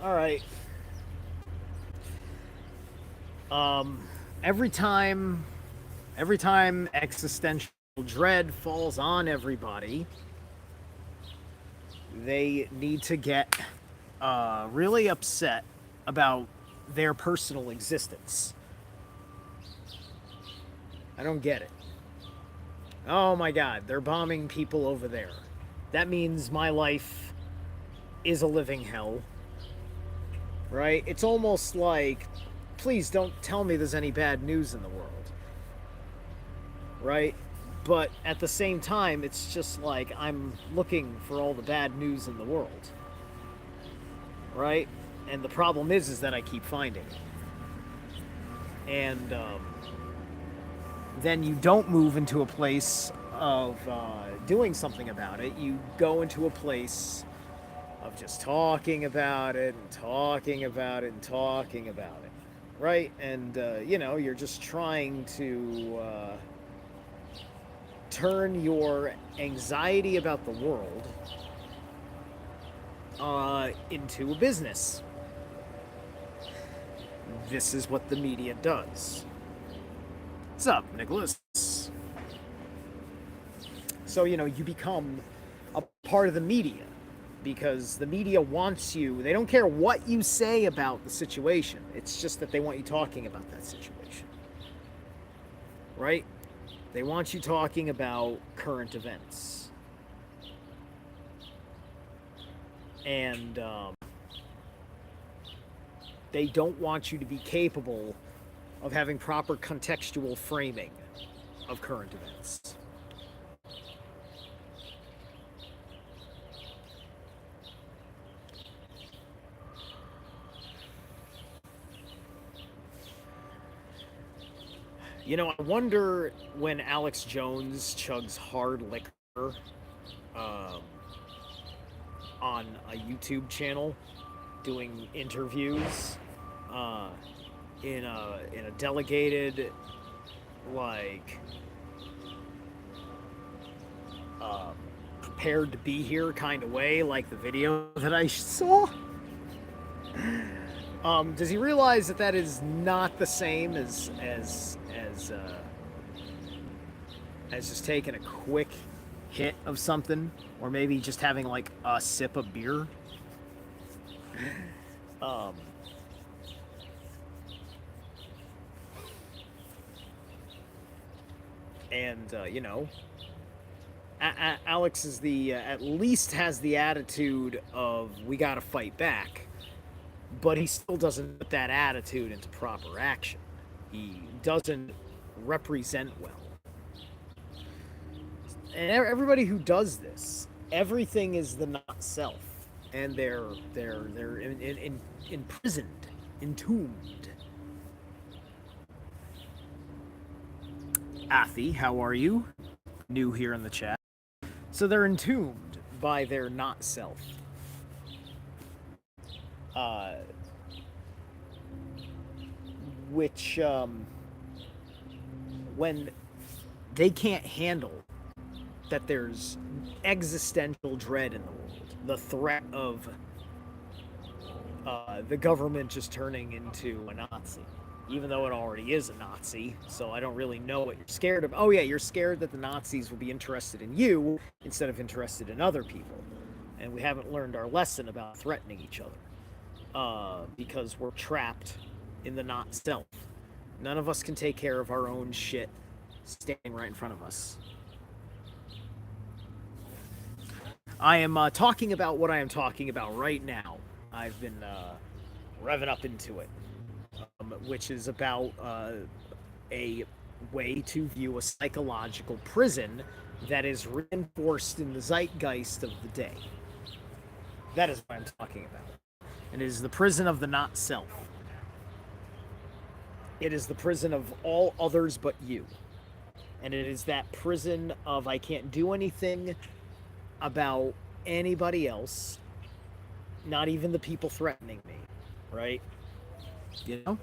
All right. Um, every time, every time existential dread falls on everybody, they need to get really upset about their personal existence. I don't get it. Oh my god, they're bombing people over there. That means my life is a living hell, right? It's almost like, please don't tell me there's any bad news in the world, right? But at the same time, it's just like I'm looking for all the bad news in the world, right? And the problem is that I keep finding it. And then you don't move into a place of doing something about it. You go into a place of just talking about it and talking about it and talking about it, right? And you're just trying to turn your anxiety about the world into a business. This is what the media does. What's up, Nicholas? So, you become a part of the media because the media wants you, they don't care what you say about the situation. It's just that they want you talking about that situation, right? They want you talking about current events. And they don't want you to be capable of having proper contextual framing of current events. I wonder when Alex Jones chugs hard liquor um, on a YouTube channel doing interviews uh, in a delegated, like, uh, prepared to be here kind of way, like the video that I saw. Does he realize that that is not the same as just taking a quick hit of something, or maybe just having like a sip of beer? Um, and Alex is the at least has the attitude of we got to fight back, but he still doesn't put that attitude into proper action. He doesn't represent well. And everybody who does this, everything is the not self, and they're imprisoned, entombed. Athi, how are you? New here in the chat. So they're entombed by their not self. Uh, which, when they can't handle that there's existential dread in the world, the threat of the government just turning into a Nazi, even though it already is a Nazi. So I don't really know what you're scared of. Oh yeah, you're scared that the Nazis will be interested in you instead of interested in other people, and we haven't learned our lesson about threatening each other because we're trapped in the not self. None of us can take care of our own shit standing right in front of us. I am talking about what I am talking about right now. I've been revving up into it, which is about a way to view a psychological prison that is reinforced in the zeitgeist of the day. That is what I'm talking about. And it is the prison of the not self. It is the prison of all others but you. And it is that prison of I can't do anything about anybody else, not even the people threatening me, right? You know?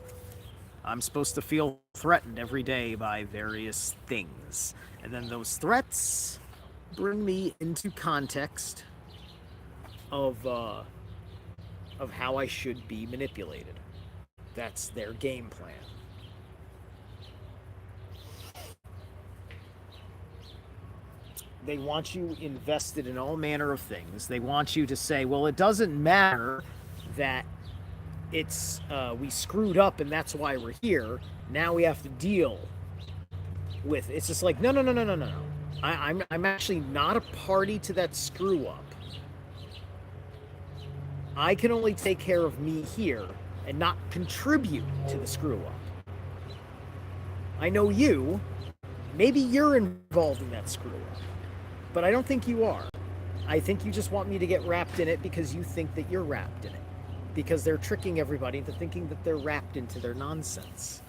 I'm supposed to feel threatened every day by various things. And then those threats bring me into context of of how I should be manipulated. That's their game plan. They want you invested in all manner of things. They want you to say, well, it doesn't matter that it's we screwed up and that's why we're here. Now we have to deal with. It's just like, no. I'm actually not a party to that screw up. I can only take care of me here and not contribute to the screw up. I know you. Maybe you're involved in that screw up. But I don't think you are. I think you just want me to get wrapped in it because you think that you're wrapped in it. Because they're tricking everybody into thinking that they're wrapped into their nonsense.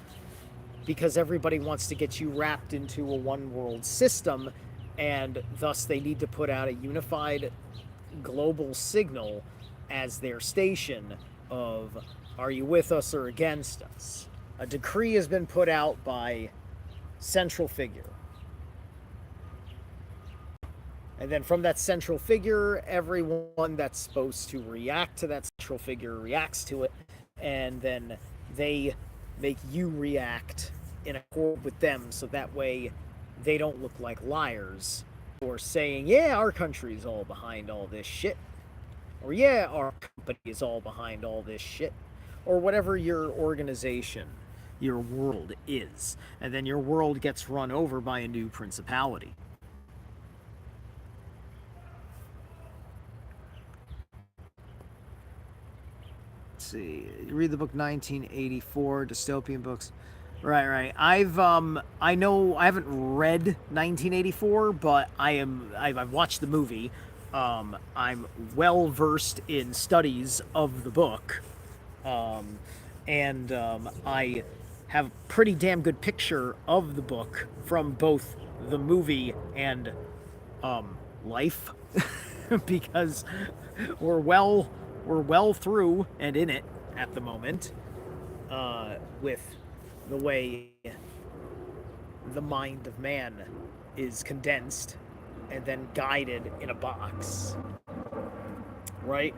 Because everybody wants to get you wrapped into a one-world system, and thus they need to put out a unified global signal as their station of, are you with us or against us? A decree has been put out by central figure. And then from that central figure, everyone that's supposed to react to that central figure reacts to it. And then they make you react in accord with them. So that way they don't look like liars or saying, yeah, our country is all behind all this shit. Or yeah, our company is all behind all this shit. Or whatever your organization, your world is. And then your world gets run over by a new principality. See, you read the book 1984 dystopian books. Right. I know I haven't read 1984, but I've watched the movie. I'm well versed in studies of the book, and I have a pretty damn good picture of the book from both the movie and life, because we're well through and in it at the moment, with the way the mind of man is condensed and then guided in a box. Right?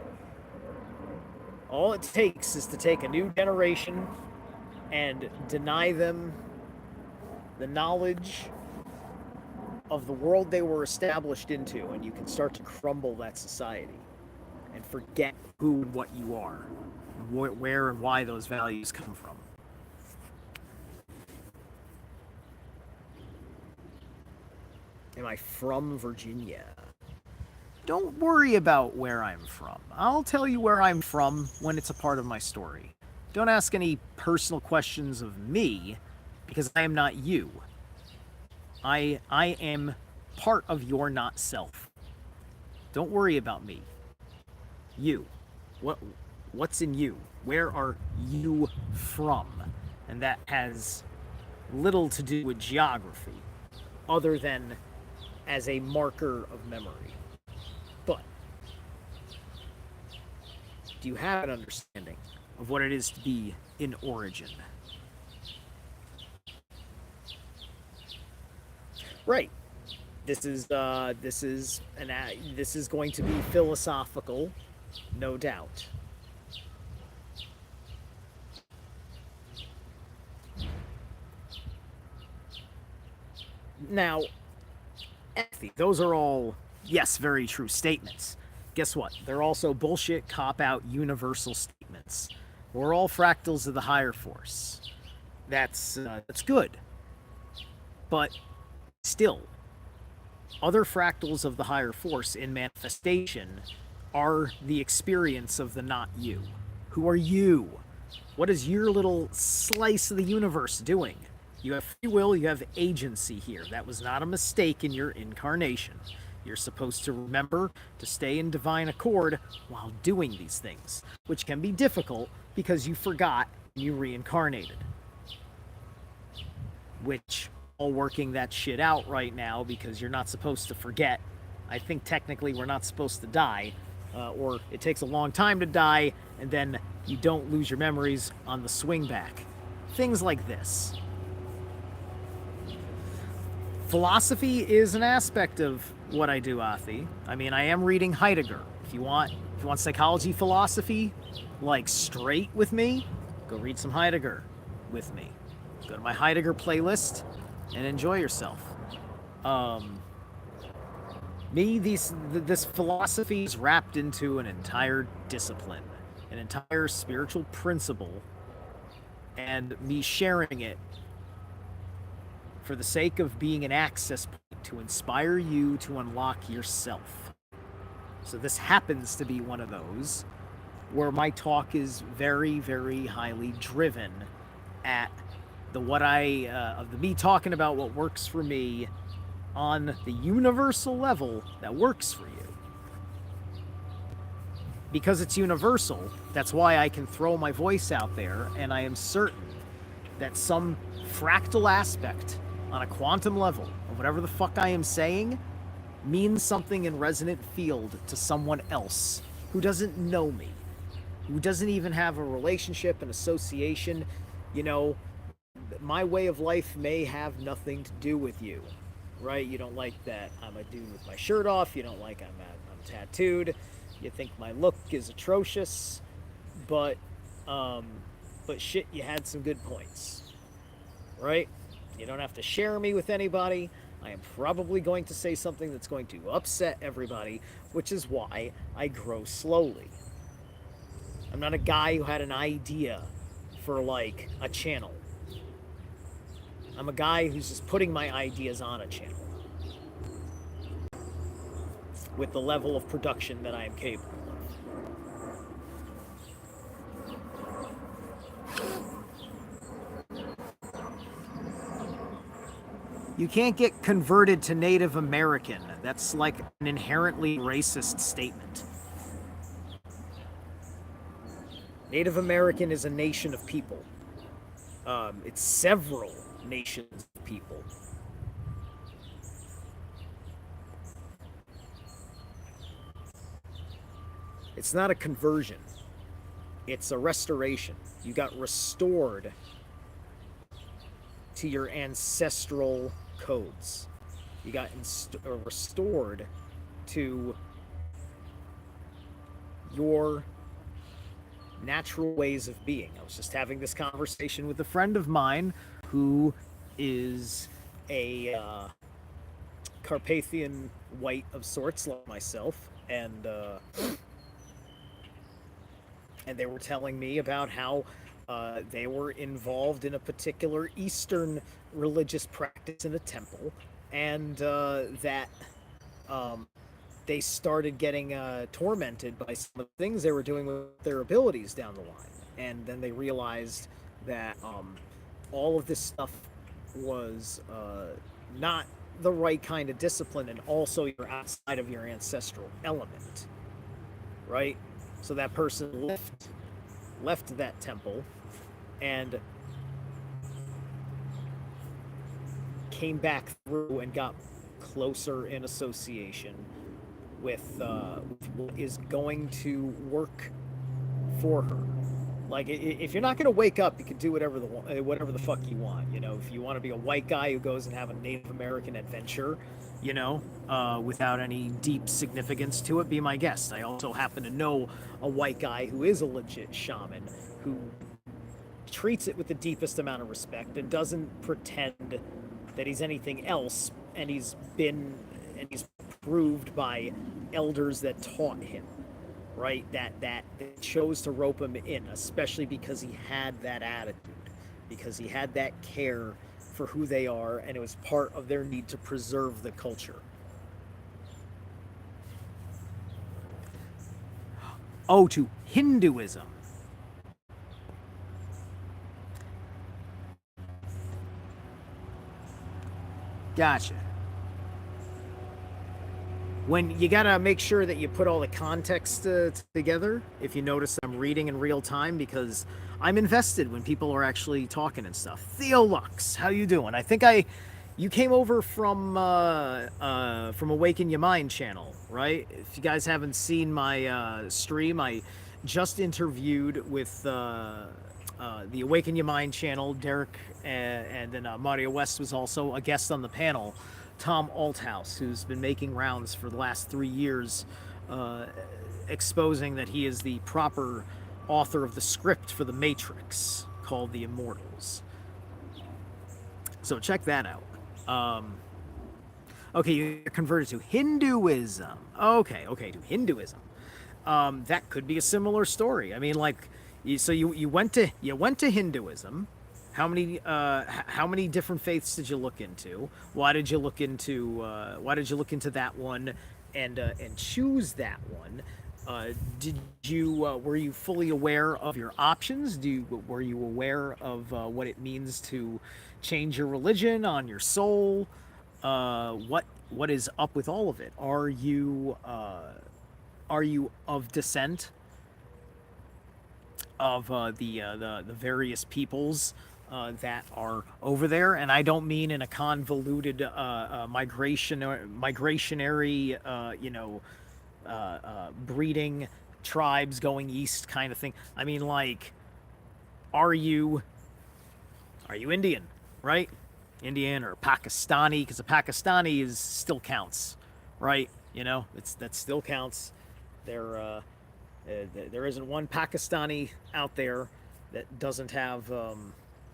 All it takes is to take a new generation and deny them the knowledge of the world they were established into, and you can start to crumble that society and forget who and what you are, where and why those values come from. Am I from Virginia? Don't worry about where I'm from. I'll tell you where I'm from when it's a part of my story. Don't ask any personal questions of me, because I am not you. I am part of your not self. Don't worry about me. You. What's in you? Where are you from? And that has little to do with geography, other than as a marker of memory. But do you have an understanding of what it is to be in origin? Right. This is going to be philosophical, no doubt. Now, those are all, yes, very true statements. Guess what? They're also bullshit, cop-out, universal statements. We're all fractals of the higher force. That's good. But still, other fractals of the higher force in manifestation are the experience of the not you. Who are you? What is your little slice of the universe doing? You have free will, you have agency here. That was not a mistake in your incarnation. You're supposed to remember to stay in divine accord while doing these things, which can be difficult because you forgot and you reincarnated. Which, all working that shit out right now because you're not supposed to forget. I think technically we're not supposed to die, or it takes a long time to die, and then you don't lose your memories on the swing back. Things like this. Philosophy is an aspect of what I do, Athi. I mean, I am reading Heidegger. If you want psychology philosophy, like straight with me, go read some Heidegger with me. Go to my Heidegger playlist and enjoy yourself. This philosophy is wrapped into an entire discipline, an entire spiritual principle, and me sharing it for the sake of being an access point to inspire you to unlock yourself. So this happens to be one of those where my talk is very, very highly driven at me talking about what works for me on the universal level that works for you. Because it's universal, that's why I can throw my voice out there, and I am certain that some fractal aspect on a quantum level of whatever the fuck I am saying means something in resonant field to someone else who doesn't know me, who doesn't even have a relationship, an association. You know, my way of life may have nothing to do with you, right? You don't like that I'm a dude with my shirt off. You don't like I'm tattooed. You think my look is atrocious, but shit, you had some good points, right? You don't have to share me with anybody. I am probably going to say something that's going to upset everybody, which is why I grow slowly. I'm not a guy who had an idea for, like, a channel. I'm a guy who's just putting my ideas on a channel with the level of production that I am capable of. You can't get converted to Native American. That's like an inherently racist statement. Native American is a nation of people. It's several nations of people. It's not a conversion. It's a restoration. You got restored to your ancestral codes. You got restored to your natural ways of being. I was just having this conversation with a friend of mine who is a Carpathian white of sorts, like myself, and they were telling me about how they were involved in a particular Eastern religious practice in a temple, and that they started getting tormented by some of the things they were doing with their abilities down the line. And then they realized that all of this stuff was not the right kind of discipline, and also you're outside of your ancestral element, right? So that person left that temple and came back through and got closer in association with what is going to work for her. Like, if you're not going to wake up, you can do whatever the fuck you want. You know, if you want to be a white guy who goes and have a Native American adventure, you know, without any deep significance to it, be my guest. I also happen to know a white guy who is a legit shaman who treats it with the deepest amount of respect and doesn't pretend that he's anything else, and he's proved by elders that taught him, right, that chose to rope him in, especially because he had that attitude, because he had that care for who they are, and it was part of their need to preserve the culture. Oh, to Hinduism. Gotcha. When you gotta make sure that you put all the context together, if you notice I'm reading in real time, because I'm invested when people are actually talking and stuff. Theo Lux, how you doing? I think you came over from Awaken Your Mind channel, right? If you guys haven't seen my stream, I just interviewed with the Awaken Your Mind channel, Derek, and then Mario West was also a guest on the panel. Tom Althouse, who's been making rounds for the last 3 years exposing that he is the proper author of the script for the Matrix called The Immortals. So check that out. Okay, you're converted to Hinduism. Okay, to Hinduism. That could be a similar story. I mean, like, so you went to Hinduism. How many different faiths did you look into? Why did you look into that one, and choose that one? Did you were you fully aware of your options? Were you aware of what it means to change your religion on your soul? What is up with all of it? Are you of descent of the various peoples that are over there? And I don't mean in a convoluted migrationary breeding tribes going east kind of thing. I mean, like, are you Indian, right? Indian or Pakistani, because a Pakistani is still counts, right? That still counts. There isn't one Pakistani out there that doesn't have a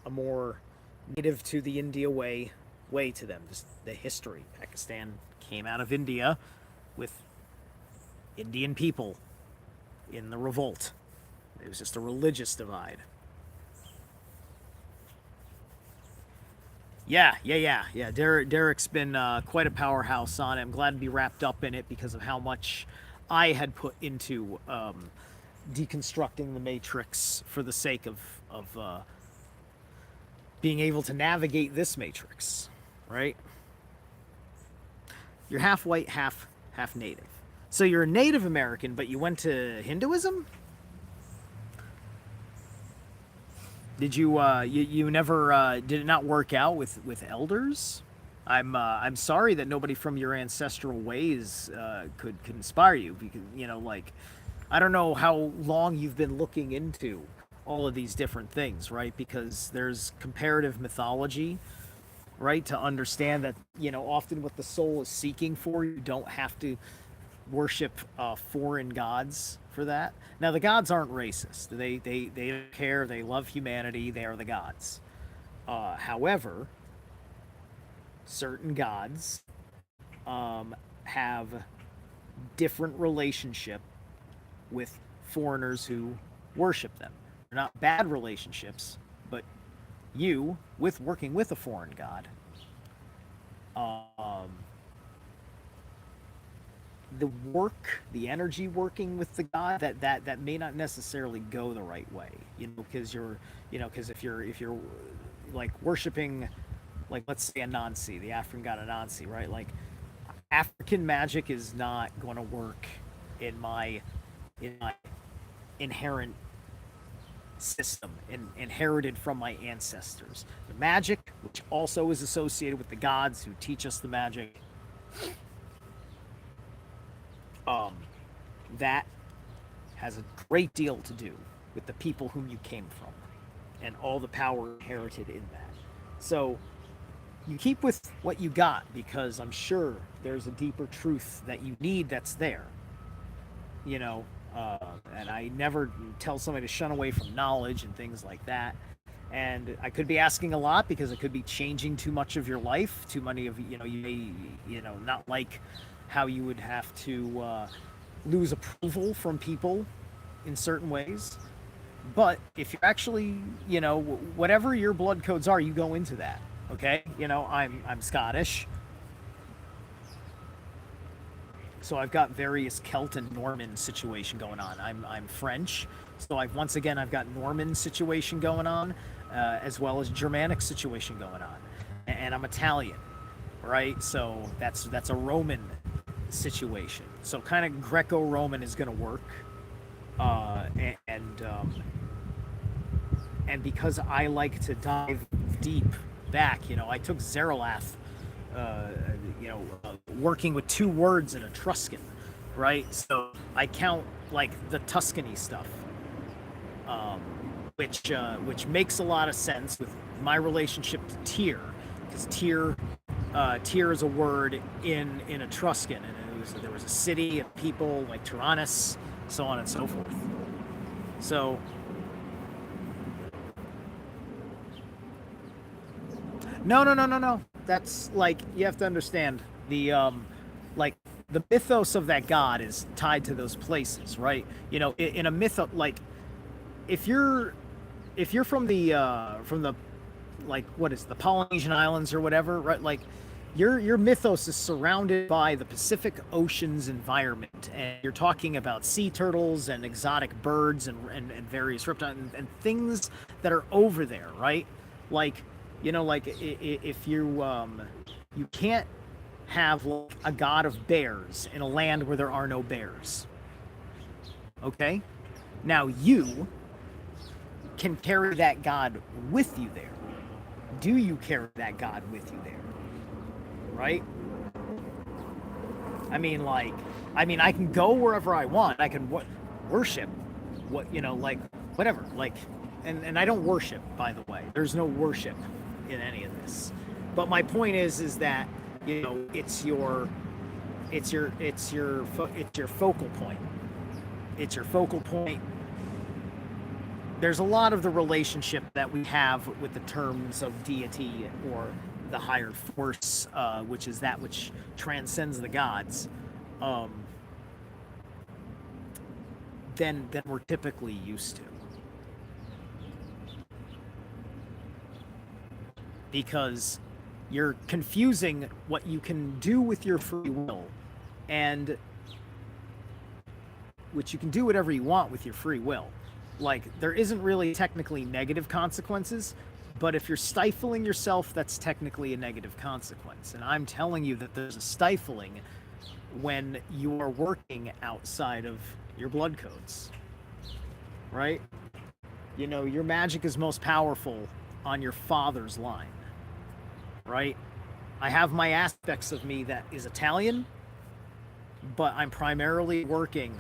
more native to the India way to them. Just the history. Pakistan came out of India with Indian people in the revolt. It was just a religious divide. Yeah. Derek's been quite a powerhouse on it. I'm glad to be wrapped up in it because of how much I had put into deconstructing the Matrix for the sake of being able to navigate this Matrix, right? You're half white, half native. So you're a Native American, but you went to Hinduism? Did you never did it not work out with elders? I'm sorry that nobody from your ancestral ways could inspire you, because like, I don't know how long you've been looking into all of these different things, right? Because there's comparative mythology, right? To understand that often what the soul is seeking for, you don't have to worship foreign gods for that. Now, the gods aren't racist. They don't care. They love humanity. They are the gods. However, certain gods have different relationship with foreigners who worship them. They're not bad relationships, but you, with working with a foreign god, the energy working with the god, that may not necessarily go the right way, because because if you're like worshiping, like, let's say Anansi, the African god Anansi, right? Like, African magic is not going to work in my inherent system, inherited from my ancestors. The magic, which also is associated with the gods who teach us the magic, that has a great deal to do with the people whom you came from and all the power inherited in that. So you keep with what you got, because I'm sure there's a deeper truth that you need that's there. And I never tell somebody to shun away from knowledge and things like that. And I could be asking a lot, because it could be changing too much of your life. Too many of you may not like how you would have to lose approval from people in certain ways. But if you're actually, whatever your blood codes are, you go into that. Okay, I'm Scottish, so I've got various Celt and Norman situation going on. I'm French, so I've got Norman situation going on, as well as Germanic situation going on, and I'm Italian, right? So that's a Roman situation. So kind of Greco-Roman is going to work, and because I like to dive deep back, I took Zeralath, working with two words in Etruscan, right? So I count like the Tuscany stuff, which makes a lot of sense with my relationship to Tyr, because Tyr is a word in Etruscan, and there was a city of people like Tyrannus so on and so forth. So no. That's like you have to understand like the mythos of that god is tied to those places, right? You know, in a myth like if you're from the like what is the Polynesian Islands or whatever, right? Like your mythos is surrounded by the Pacific Ocean's environment, and you're talking about sea turtles and exotic birds and various reptiles and things that are over there, right? Like you know, like if you can't have like a god of bears in a land where there are no bears. Okay, now you can carry that god with you there. Do you carry that god with you there? Right? I mean, like, I can go wherever I want. I can worship, what you know, like whatever, like, and I don't worship, by the way. There's no worship in any of this. But my point is that you know, it's your focal point. It's your focal point. There's a lot of the relationship that we have with the terms of deity or the higher force, which is that which transcends the gods, um, than we're typically used to. Because you're confusing what you can do with your free will and which you can do whatever you want with your free will. Like, there isn't really technically negative consequences, but if you're stifling yourself, that's technically a negative consequence. And I'm telling you that there's a stifling when you are working outside of your blood codes, right? You know, your magic is most powerful on your father's line, right? I have my aspects of me that is Italian, but I'm primarily working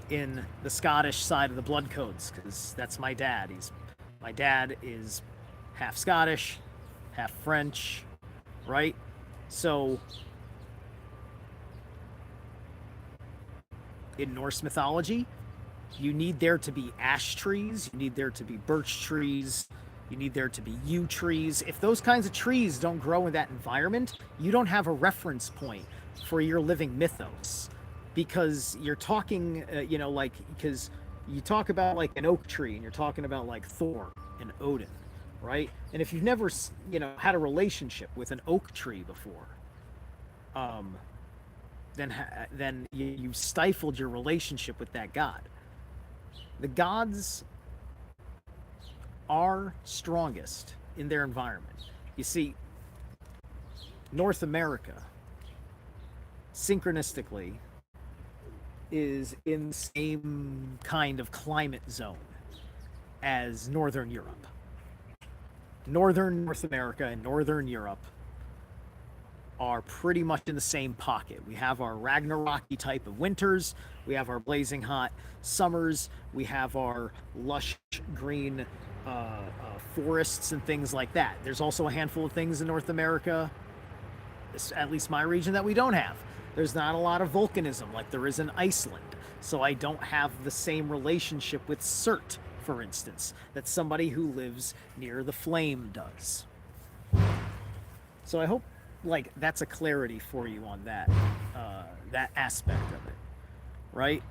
in the Scottish side of the blood codes because that's my dad. My dad is half Scottish, half French, right? So in Norse mythology, you need there to be ash trees, you need there to be birch trees, you need there to be yew trees. If those kinds of trees don't grow in that environment, you don't have a reference point for your living mythos because you're talking, you know, like, because you talk about like an oak tree and you're talking about like Thor and Odin, right? And if you've never, you know, had a relationship with an oak tree before, then you stifled your relationship with that god. The gods are strongest in their environment. You see, North America, synchronistically, is in the same kind of climate zone as Northern Europe. Northern North America and Northern Europe are pretty much in the same pocket. We have our Ragnaroky type of winters, we have our blazing hot summers, we have our lush green forests and things like that. There's also a handful of things in North America, at least my region, that we don't have. There's not a lot of volcanism like there is in Iceland, so I don't have the same relationship with Surt, for instance, that somebody who lives near the flame does. So I hope like that's a clarity for you on that that aspect of it, right?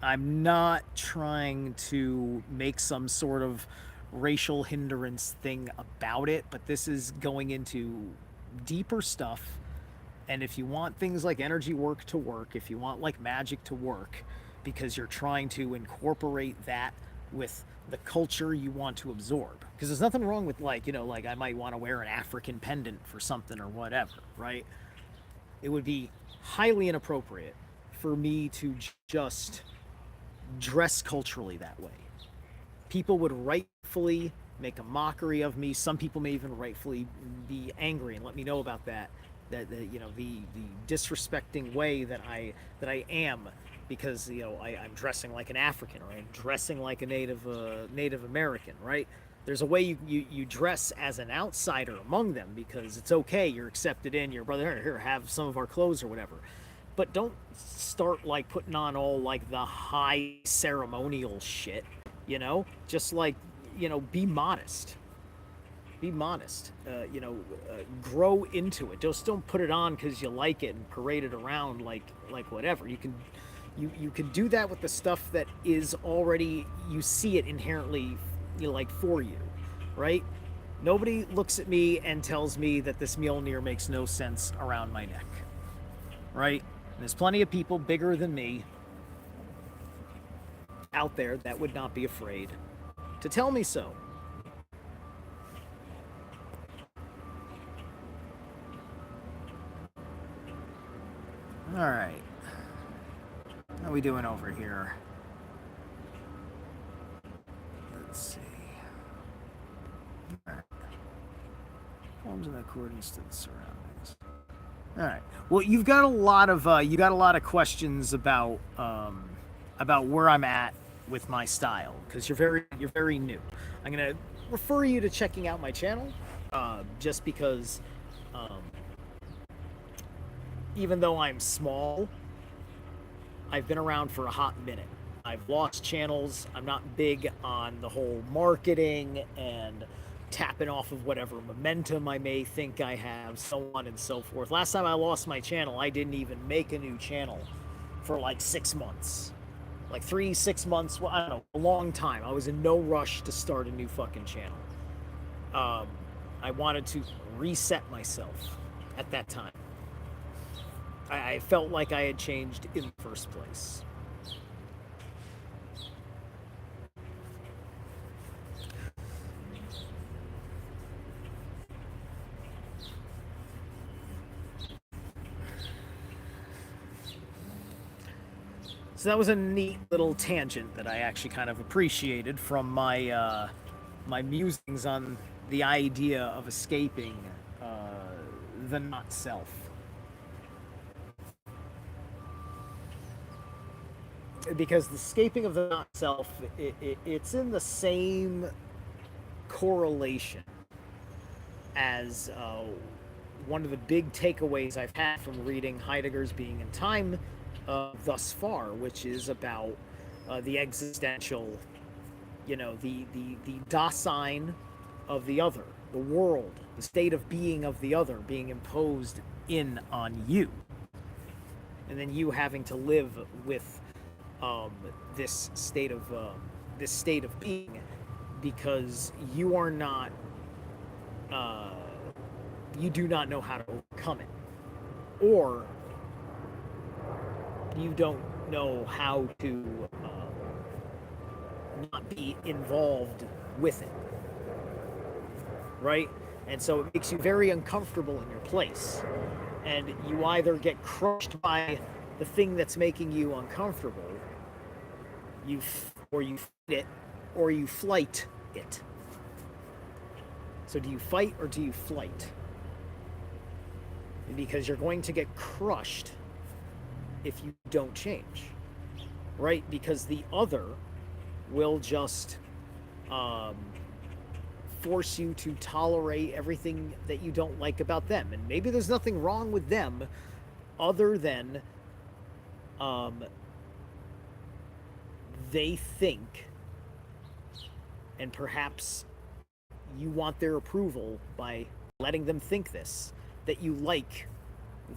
I'm not trying to make some sort of racial hindrance thing about it, but this is going into deeper stuff. And if you want things like energy work to work, if you want like magic to work, because you're trying to incorporate that with the culture you want to absorb, because there's nothing wrong with like, you know, like I might want to wear an African pendant for something or whatever, right? It would be highly inappropriate for me to just dress culturally that way. People would rightfully make a mockery of me. Some people may even rightfully be angry and let me know about that. That you know, the disrespecting way that I am, because you know I'm dressing like an African, or I'm dressing like a Native American, right? There's a way you dress as an outsider among them because it's okay. You're accepted in. Your brother, here, have some of our clothes or whatever. but don't start like putting on all like the high ceremonial shit, you know? Just like, be modest. Be modest. Grow into it. Just don't put it on because you like it and parade it around like whatever. You can do that with the stuff that is already, you see it inherently, like for you, right? Nobody looks at me and tells me that this Mjolnir makes no sense around my neck, right? There's plenty of people bigger than me out there that would not be afraid to tell me so. All right. How are we doing over here? Let's see. All right. Forms in accordance to the surroundings. All right. Well, you've got a lot of questions about where I'm at with my style because you're very new. I'm gonna refer you to checking out my channel, just because, um, even though I'm small, I've been around for a hot minute. I've lost channels. I'm not big on the whole marketing and tapping off of whatever momentum I may think I have, so on and so forth. Last time I lost my channel, I didn't even make a new channel for like 6 months. Like 6 months, well, I don't know, a long time. I was in no rush to start a new fucking channel. I wanted to reset myself at that time. I felt like I had changed in the first place. So that was a neat little tangent that I actually kind of appreciated from my my musings on the idea of escaping the not self. Because the escaping of the not self, it's in the same correlation as one of the big takeaways I've had from reading Heidegger's Being and Time thus far, which is about the existential, the Dasein of the other, the world, the state of being of the other being imposed in on you, and then you having to live with this state of being because you are not, you do not know how to overcome it, or you don't know how to not be involved with it, right? And so it makes you very uncomfortable in your place, and you either get crushed by the thing that's making you uncomfortable, you fight it, or you flight it. So do you fight or do you flight? Because you're going to get crushed if you don't change, right? Because the other will just force you to tolerate everything that you don't like about them. And maybe there's nothing wrong with them other than they think, and perhaps you want their approval by letting them think this, that you like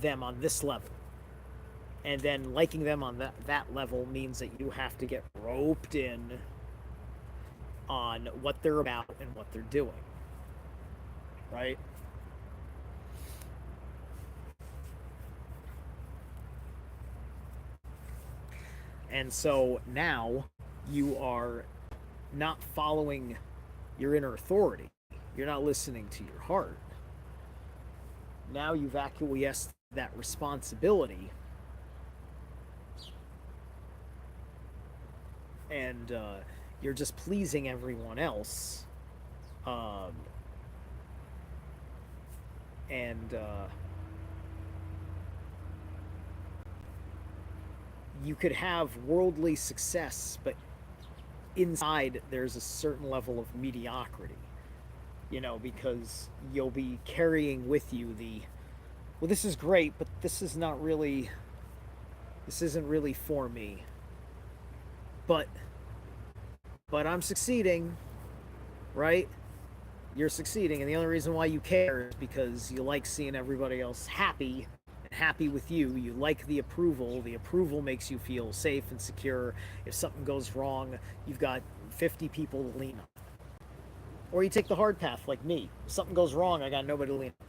them on this level. And then liking them on that level means that you have to get roped in on what they're about and what they're doing. Right? And so now you are not following your inner authority. You're not listening to your heart. Now you've acquiesced that responsibility, and you're just pleasing everyone else, and you could have worldly success, but inside there's a certain level of mediocrity, because you'll be carrying with you well, this is great, but this is not really This isn't really for me. But I'm succeeding, right? You're succeeding, and the only reason why you care is because you like seeing everybody else happy and happy with you. You like the approval. The approval makes you feel safe and secure. If something goes wrong, you've got 50 people to lean on. Or you take the hard path like me. If something goes wrong, I got nobody to lean on.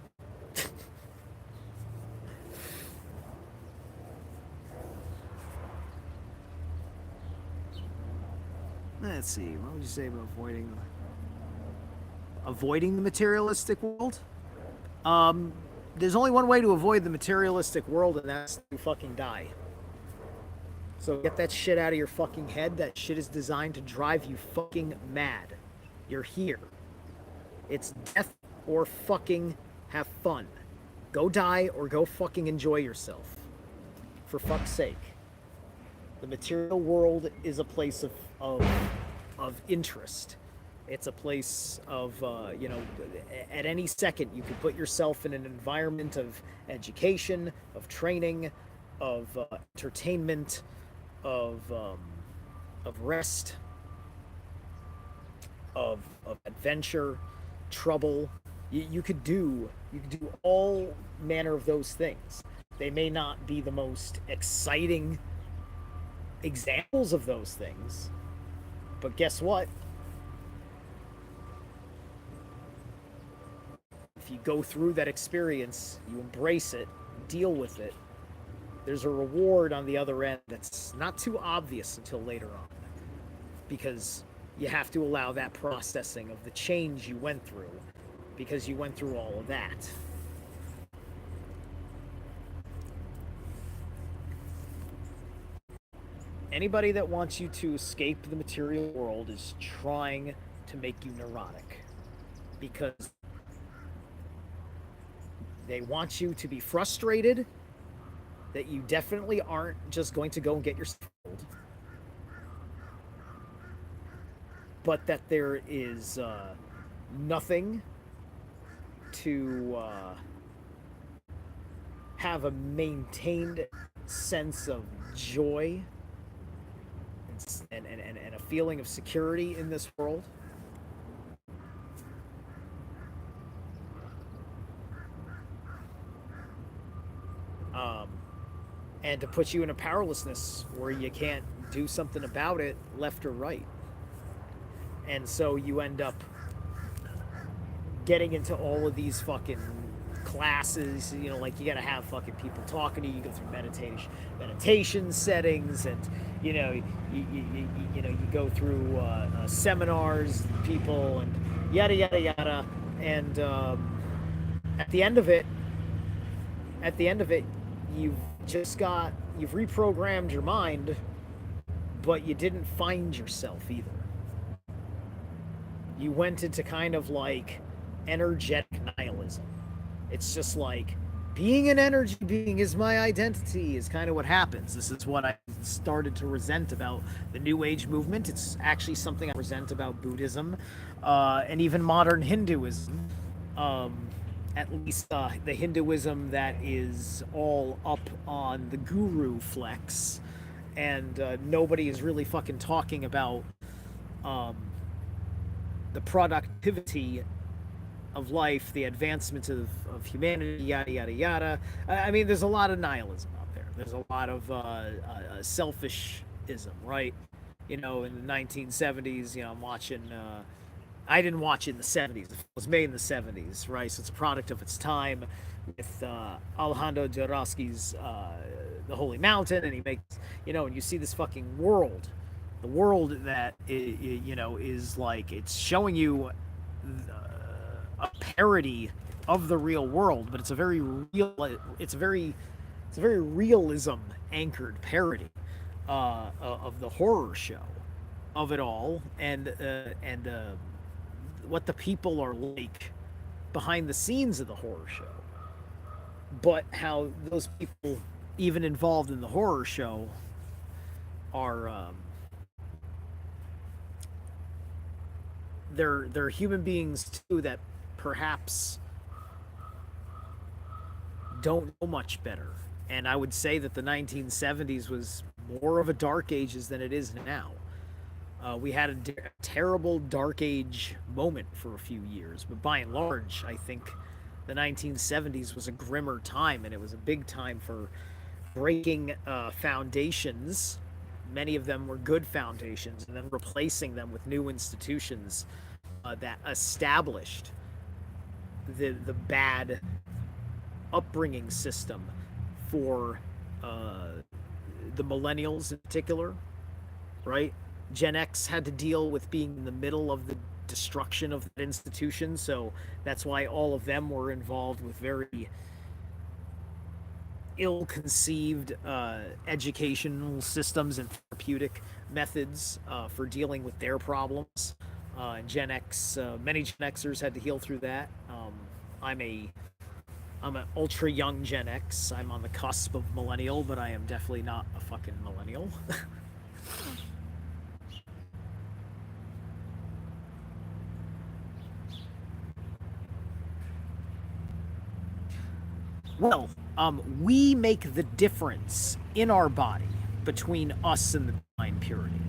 Let's see. What would you say about avoiding the materialistic world? Um, there's only one way to avoid the materialistic world, and that's to fucking die. So get that shit out of your fucking head. That shit is designed to drive you fucking mad. You're here. It's death or fucking have fun. Go die or go fucking enjoy yourself. For fuck's sake. The material world is a place of interest. It's a place of, at any second you could put yourself in an environment of education, of training, of entertainment, of rest, of adventure, trouble. You could do all manner of those things. They may not be the most exciting examples of those things, but guess what? If you go through that experience, you embrace it, deal with it, there's a reward on the other end that's not too obvious until later on. Because you have to allow that processing of the change you went through, because you went through all of that. Anybody that wants you to escape the material world is trying to make you neurotic. Because they want you to be frustrated that you definitely aren't just going to go and get yourself killed, but that there is nothing to have a maintained sense of joy and a feeling of security in this world. And to put you in a powerlessness where you can't do something about it left or right. And so you end up getting into all of these fucking classes, like you gotta have fucking people talking to you. You go through meditation settings, and you go through seminars, people, and yada yada yada. And at the end of it, you've you've reprogrammed your mind, but you didn't find yourself either. You went into kind of like energetic nihilism. It's just like, being an energy being is my identity, is kind of what happens. This is what I started to resent about the New Age movement. It's actually something I resent about Buddhism, and even modern Hinduism. At least the Hinduism that is all up on the guru flex, and nobody is really fucking talking about the productivity of life, the advancement of humanity, yada yada yada. I mean, there's a lot of nihilism out there. There's a lot of selfishism, right? In the 1970s, I'm watching. I didn't watch it in the 70s. It was made in the 70s, right? So it's a product of its time, with Alejandro Jodorowsky's The Holy Mountain, and he makes, and you see this fucking world, the world that is like, it's showing you a parody of the real world, but it's a very realism anchored parody of the horror show of it all, and what the people are like behind the scenes of the horror show, but how those people, even involved in the horror show, are they're human beings too, that perhaps don't know much better, And I would say that the 1970s was more of a dark ages than it is now. We had a terrible dark age moment for a few years, but by and large, I think the 1970s was a grimmer time, and it was a big time for breaking foundations. Many of them were good foundations, and then replacing them with new institutions that established the bad upbringing system for the millennials in particular, right? Gen X had to deal with being in the middle of the destruction of that institution, so that's why all of them were involved with very ill-conceived educational systems and therapeutic methods for dealing with their problems. And Gen X, many Gen Xers had to heal through that. I'm a I'm an ultra young Gen X. I'm on the cusp of millennial, but I am definitely not a fucking millennial. Well, we make the difference in our body between us and the divine purity.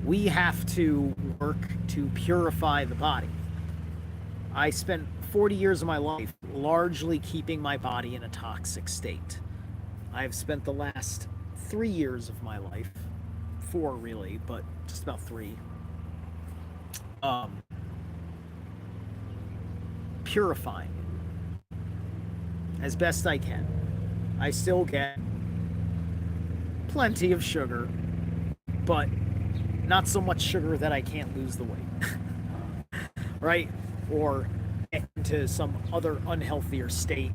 We have to work to purify the body. I spent 40 years of my life largely keeping my body in a toxic state. I've spent the last 3 years of my life, four really, but just about three, um, purifying it as best I can. I still get plenty of sugar, but not so much sugar that I can't lose the weight, right? Or get into some other unhealthier state,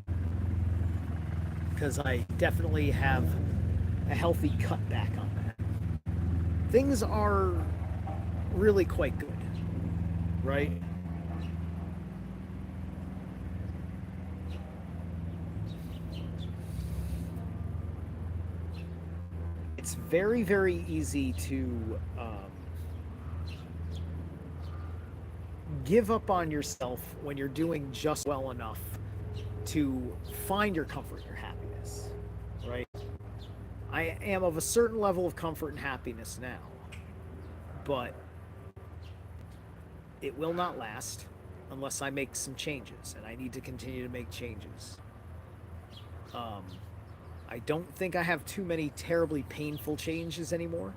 because I definitely have a healthy cutback on that. Things are really quite good, right? It's very, very easy to give up on yourself when you're doing just well enough to find your comfort, your happiness, right? I am of a certain level of comfort and happiness now, but it will not last unless I make some changes, and I need to continue to make changes. Um, I don't think I have too many terribly painful changes anymore.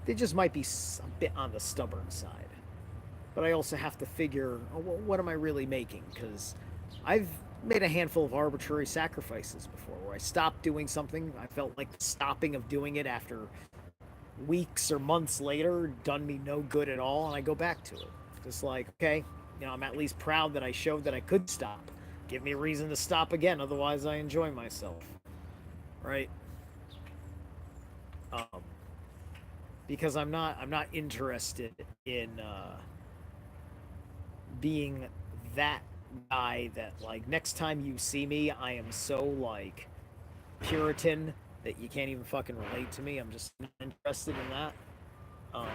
They just might be a bit on the stubborn side. But I also have to figure, oh, well, what am I really making? Because I've made a handful of arbitrary sacrifices before where I stopped doing something. I felt like the stopping of doing it after weeks or months later done me no good at all, and I go back to it. Just like, okay, I'm at least proud that I showed that I could stop. Give me a reason to stop again, otherwise I enjoy myself. Right? Um, because I'm not interested in being that guy that, like, next time you see me I am so like Puritan that you can't even fucking relate to me. I'm just not interested in that. Um,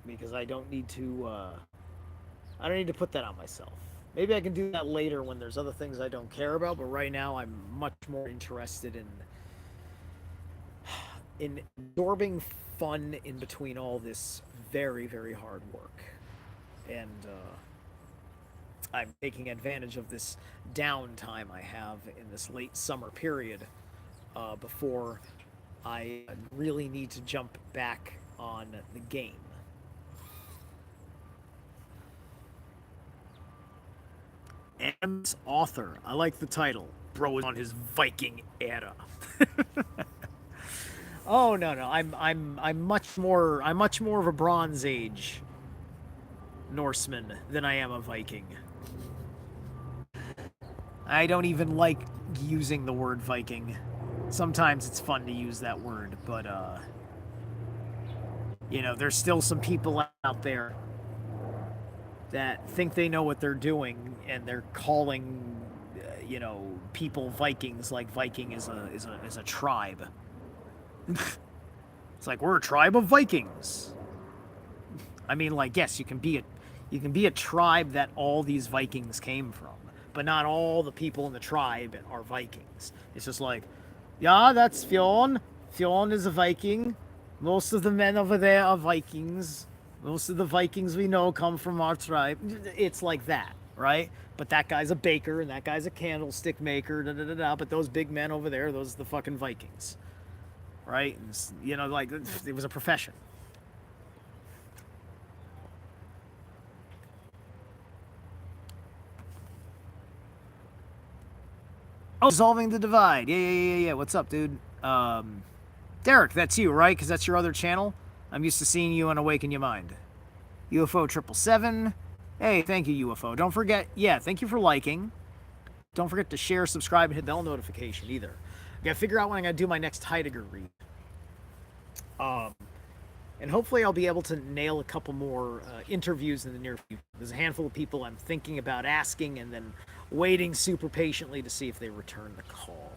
because I don't need to put that on myself. Maybe I can do that later when there's other things I don't care about, but right now I'm much more interested in absorbing fun in between all this very, very hard work. And I'm taking advantage of this downtime I have in this late summer period before I really need to jump back on the game. M's author. I like the title. Bro is on his Viking era. Oh no, I'm much more of a Bronze Age Norseman than I am a Viking. I don't even like using the word Viking. Sometimes it's fun to use that word, but there's still some people out there that think they know what they're doing, and they're calling, people Vikings like Viking is a tribe. It's like, we're a tribe of Vikings. I mean, like, yes, you can be a tribe that all these Vikings came from, but not all the people in the tribe are Vikings. It's just like, yeah, that's Fionn. Fionn is a Viking. Most of the men over there are Vikings. Most of the Vikings we know come from our tribe. It's like that, right? But that guy's a baker and that guy's a candlestick maker, da da da da. But those big men over there, those are the fucking Vikings, right? And, you know, like it was a profession. Oh, Dissolving the Divide. Yeah. What's up, dude? Derek, that's you, right? Because that's your other channel. I'm used to seeing you on Awaken Your Mind. UFO 777. Hey, thank you, UFO. Don't forget, yeah, thank you for liking. Don't forget to share, subscribe, and hit bell notification either. I gotta figure out when I'm gonna do my next Heidegger read. And hopefully I'll be able to nail a couple more interviews in the near future. There's a handful of people I'm thinking about asking and then waiting super patiently to see if they return the call.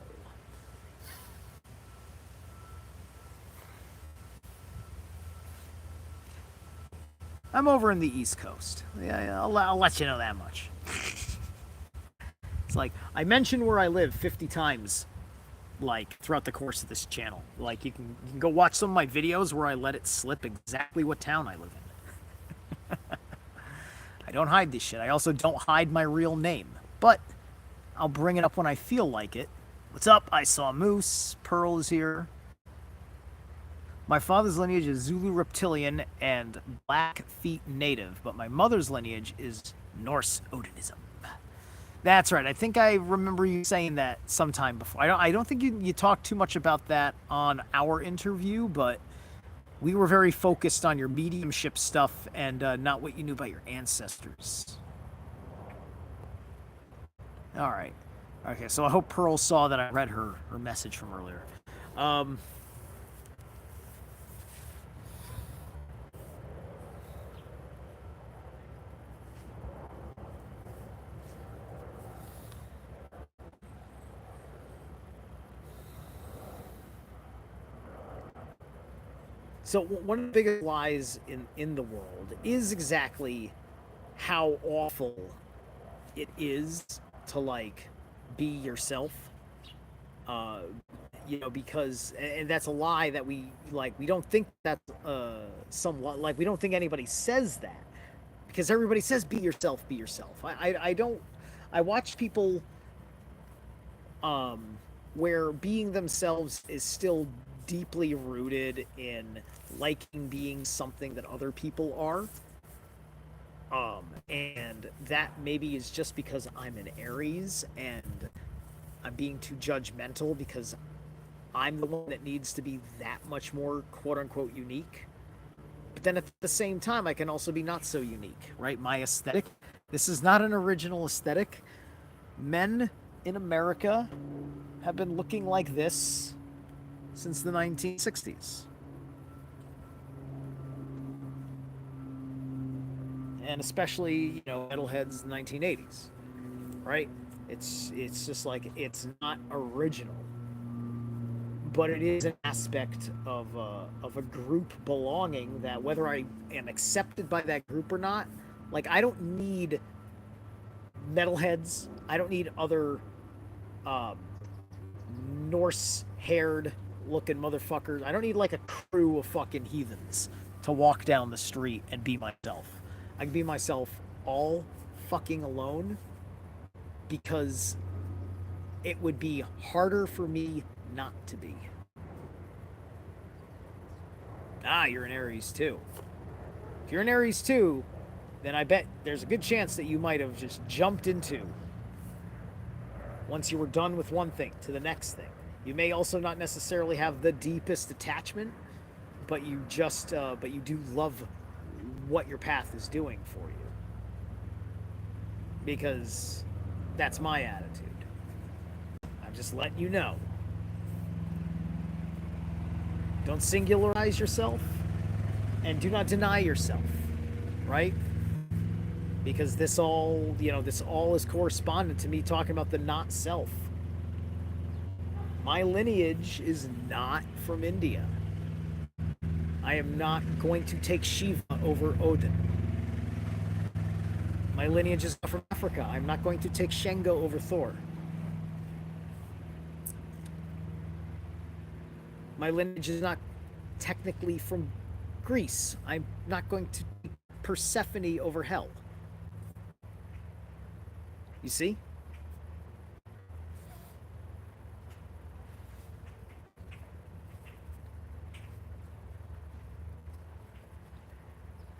I'm over in the East Coast. Yeah, I'll let you know that much. It's like, I mentioned where I live 50 times, like, throughout the course of this channel. Like, you can go watch some of my videos where I let it slip exactly what town I live in. I don't hide this shit. I also don't hide my real name. But I'll bring it up when I feel like it. What's up? I saw Moose. Pearl is here. My father's lineage is Zulu reptilian and Blackfeet native, but my mother's lineage is Norse Odinism. That's right. I think I remember you saying that sometime before. I don't think you talked too much about that on our interview, but we were very focused on your mediumship stuff and not what you knew about your ancestors. All right. Okay, so I hope Pearl saw that I read her message from earlier. So one of the biggest lies in the world is exactly how awful it is to, like, be yourself. You know, because, and that's a lie that we don't think that's somewhat, like, we don't think anybody says that. Because everybody says be yourself, be yourself. I watch people where being themselves is still deeply rooted in liking being something that other people are. And that maybe is just because I'm an Aries and I'm being too judgmental because I'm the one that needs to be that much more quote unquote unique. But then at the same time, I can also be not so unique, right? My aesthetic, this is not an original aesthetic. Men in America have been looking like this since the 1960s. And especially, you know, metalheads in the 1980s, right? It's just like, it's not original, but it is an aspect of a group belonging that whether I am accepted by that group or not, like, I don't need metalheads. I don't need other Norse-haired looking motherfuckers. I don't need like a crew of fucking heathens to walk down the street and be myself. I can be myself all fucking alone because it would be harder for me not to be. Ah, you're an Aries too. If you're an Aries too, then I bet there's a good chance that you might have just jumped into, once you were done with one thing, to the next thing. You may also not necessarily have the deepest attachment, but you just, but you do love what your path is doing for you. Because that's my attitude. I'm just letting you know. Don't singularize yourself, and do not deny yourself, right? Because this all, you know, this all is correspondent to me talking about the not self. My lineage is not from India. I am not going to take Shiva over Odin. My lineage is from Africa. I'm not going to take Shengo over Thor. My lineage is not technically from Greece. I'm not going to take Persephone over Hell. You see?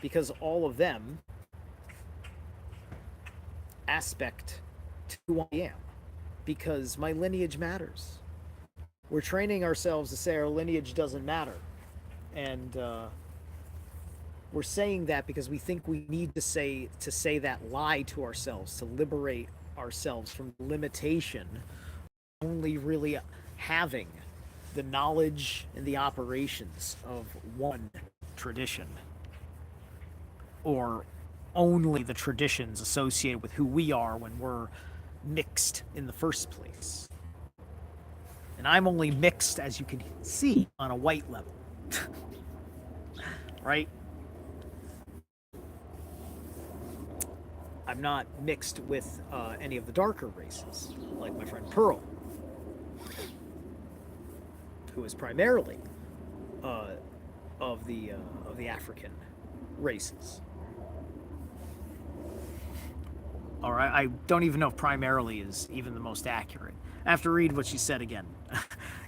Because all of them aspect to who I am. Because my lineage matters. We're training ourselves to say our lineage doesn't matter. And we're saying that because we think we need to say that lie to ourselves, to liberate ourselves from the limitation only really having the knowledge and the operations of one tradition, or only the traditions associated with who we are when we're mixed in the first place. And I'm only mixed, as you can see, on a white level. Right? I'm not mixed with any of the darker races, like my friend Pearl, who is primarily of the African races. All right, I don't even know if primarily is even the most accurate. I have to read what she said again.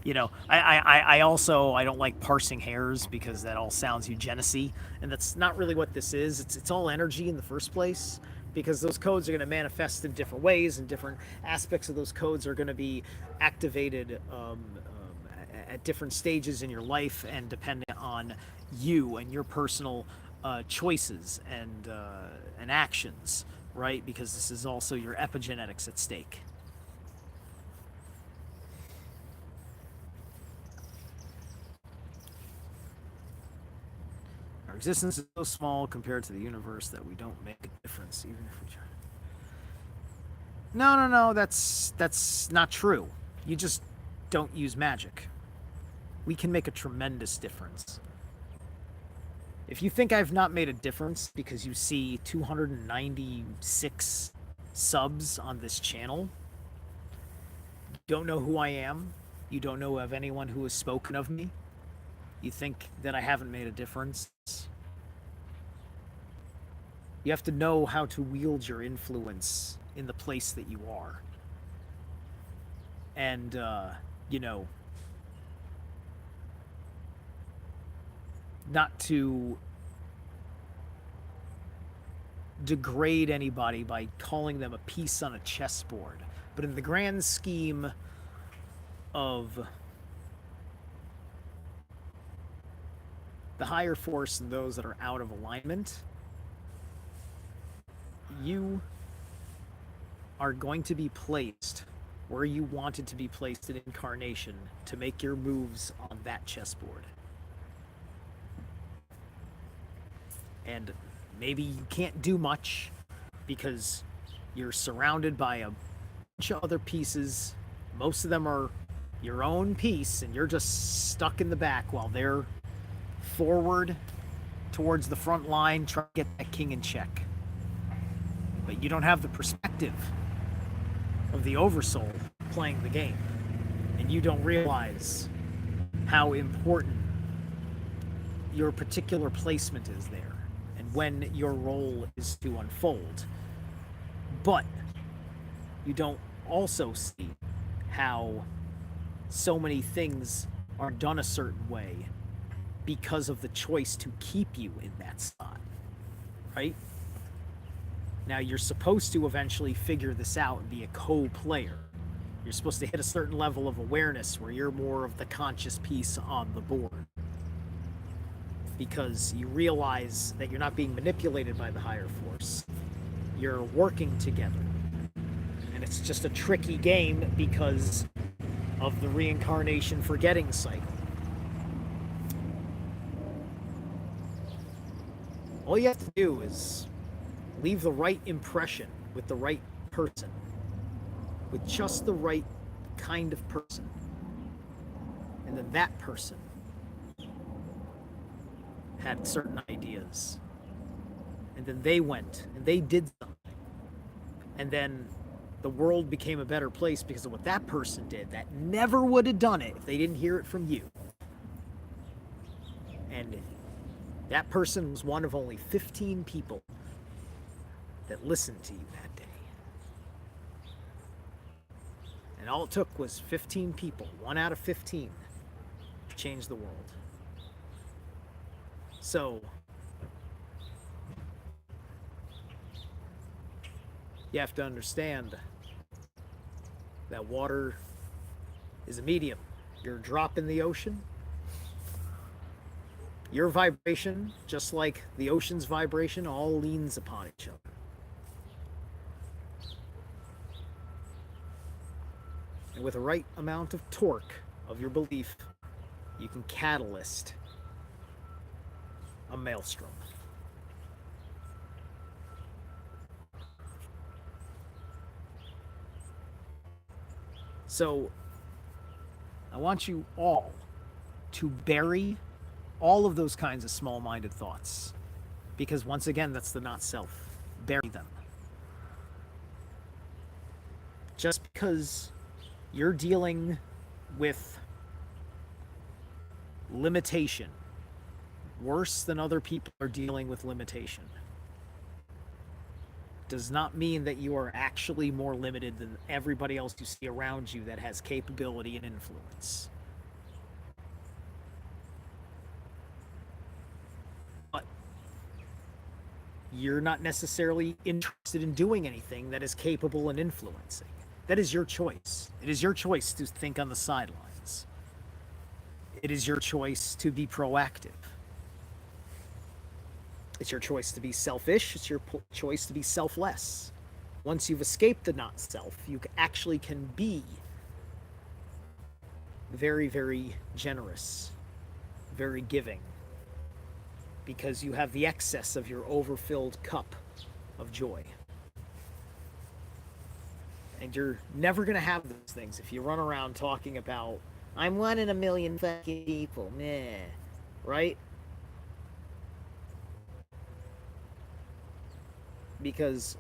You know, I also I don't like parsing hairs because that all sounds eugenicity, and that's not really what this is. It's all energy in the first place, because those codes are going to manifest in different ways, and different aspects of those codes are going to be activated at different stages in your life, and depending on you and your personal choices and actions, right? Because this is also your epigenetics at stake. Our existence is so small compared to the universe that we don't make a difference, even if we try. No, that's not true. You just don't use magic. We can make a tremendous difference. If you think I've not made a difference because you see 296 subs on this channel, you don't know who I am, you don't know of anyone who has spoken of me, you think that I haven't made a difference. You have to know how to wield your influence in the place that you are. And, you know, not to degrade anybody by calling them a piece on a chessboard, but in the grand scheme of the higher force and those that are out of alignment, you are going to be placed where you wanted to be placed in incarnation to make your moves on that chessboard. And maybe you can't do much because you're surrounded by a bunch of other pieces. Most of them are your own piece, and you're just stuck in the back while they're forward towards the front line trying to get that king in check. But you don't have the perspective of the oversoul playing the game, and you don't realize how important your particular placement is there, and when your role is to unfold. But you don't also see how so many things are done a certain way because of the choice to keep you in that spot, right? Now, you're supposed to eventually figure this out and be a co-player. You're supposed to hit a certain level of awareness where you're more of the conscious piece on the board, because you realize that you're not being manipulated by the higher force. You're working together. And it's just a tricky game because of the reincarnation forgetting cycle. All you have to do is leave the right impression with the right person, with just the right kind of person. And then that person had certain ideas. And then they went and they did something. and then the world became a better place because of what that person did that never would have done it if they didn't hear it from you. And that person was one of only 15 people that listened to you that day. And all it took was 15 people, 1 out of 15, to change the world. So, you have to understand that water is a medium. You're a drop in the ocean. Your vibration, just like the ocean's vibration, all leans upon each other. And with the right amount of torque of your belief, you can catalyst a maelstrom. So, I want you all to bury all of those kinds of small-minded thoughts. Because once again, that's the not self. Bury them. Just because you're dealing with limitation worse than other people are dealing with limitation does not mean that you are actually more limited than everybody else you see around you that has capability and influence. But you're not necessarily interested in doing anything that is capable and influencing. That is your choice. It is your choice to think on the sidelines. It is your choice to be proactive. It's your choice to be selfish. It's your choice to be selfless. Once you've escaped the not self, you actually can be very, very generous, very giving, because you have the excess of your overfilled cup of joy. And you're never going to have those things if you run around talking about, I'm 1 in a million fucking people, meh, right? Because,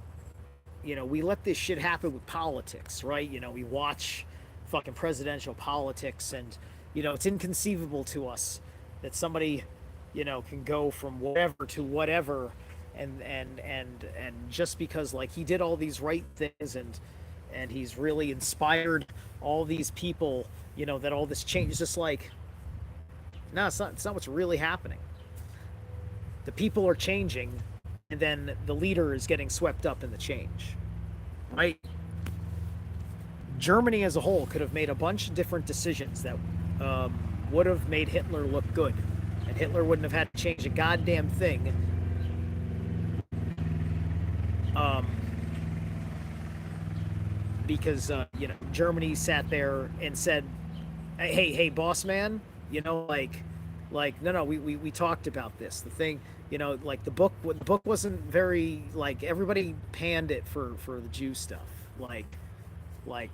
you know, we let this shit happen with politics, right? You know, we watch fucking presidential politics, and, you know, it's inconceivable to us that somebody, you know, can go from whatever to whatever, and just because, like, he did all these right things, and he's really inspired all these people, you know, that all this change is just like, no, it's not what's really happening. The people are changing, and then the leader is getting swept up in the change, right? Germany as a whole could have made a bunch of different decisions that would have made Hitler look good, and Hitler wouldn't have had to change a goddamn thing. Because you know, Germany sat there and said, hey, boss man, you know, like no, we talked about this. The thing, you know, like the book wasn't very, like, everybody panned it for the Jew stuff. Like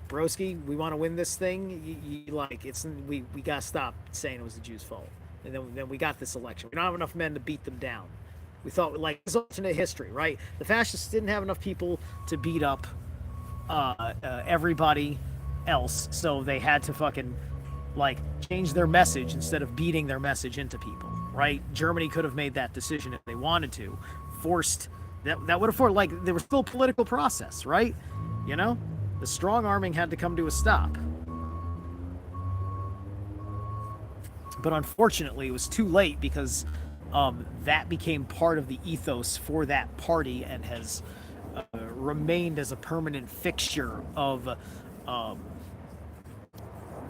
broski, we want to win this thing. You like, it's, we gotta stop saying it was the Jews' fault. And then we got this election. We don't have enough men to beat them down. We thought, like, it's alternate history, right? The fascists didn't have enough people to beat up everybody else, so they had to fucking, like, change their message instead of beating their message into people, right? Germany could have made that decision if they wanted to, forced that would have forced, like, there was still a political process, right? You know, the strong arming had to come to a stop, but unfortunately it was too late, because that became part of the ethos for that party and has remained as a permanent fixture of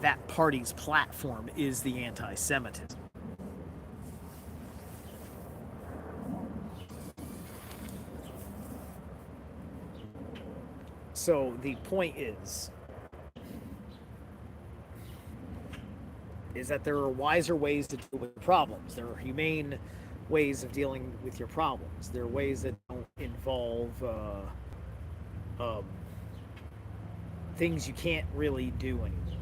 that party's platform, is the anti-Semitism. So the point is that there are wiser ways to deal with problems. There are humane ways of dealing with your problems. There are ways that don't involve things you can't really do anymore.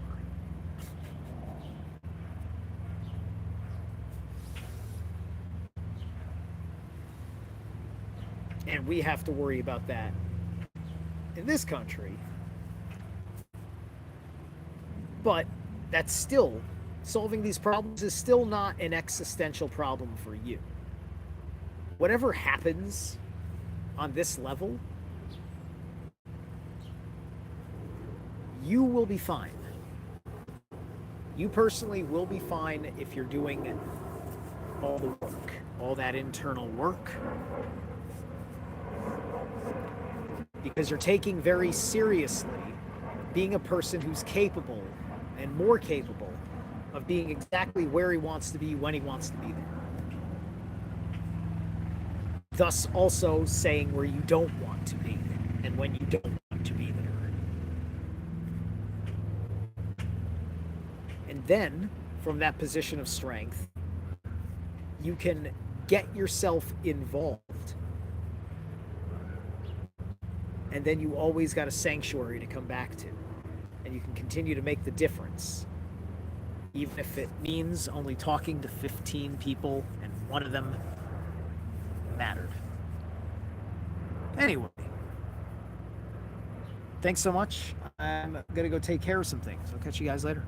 And we have to worry about that in this country. But that's still, solving these problems is still not an existential problem for you. Whatever happens on this level, you will be fine. You personally will be fine if you're doing all the work, all that internal work, because you're taking very seriously being a person who's capable and more capable of being exactly where he wants to be when he wants to be there. Thus also saying where you don't want to be and when you don't want to be there. And then, from that position of strength, you can get yourself involved. And then you always got a sanctuary to come back to. And you can continue to make the difference. Even if it means only talking to 15 people and one of them mattered. Anyway. Thanks so much. I'm going to go take care of some things. I'll catch you guys later.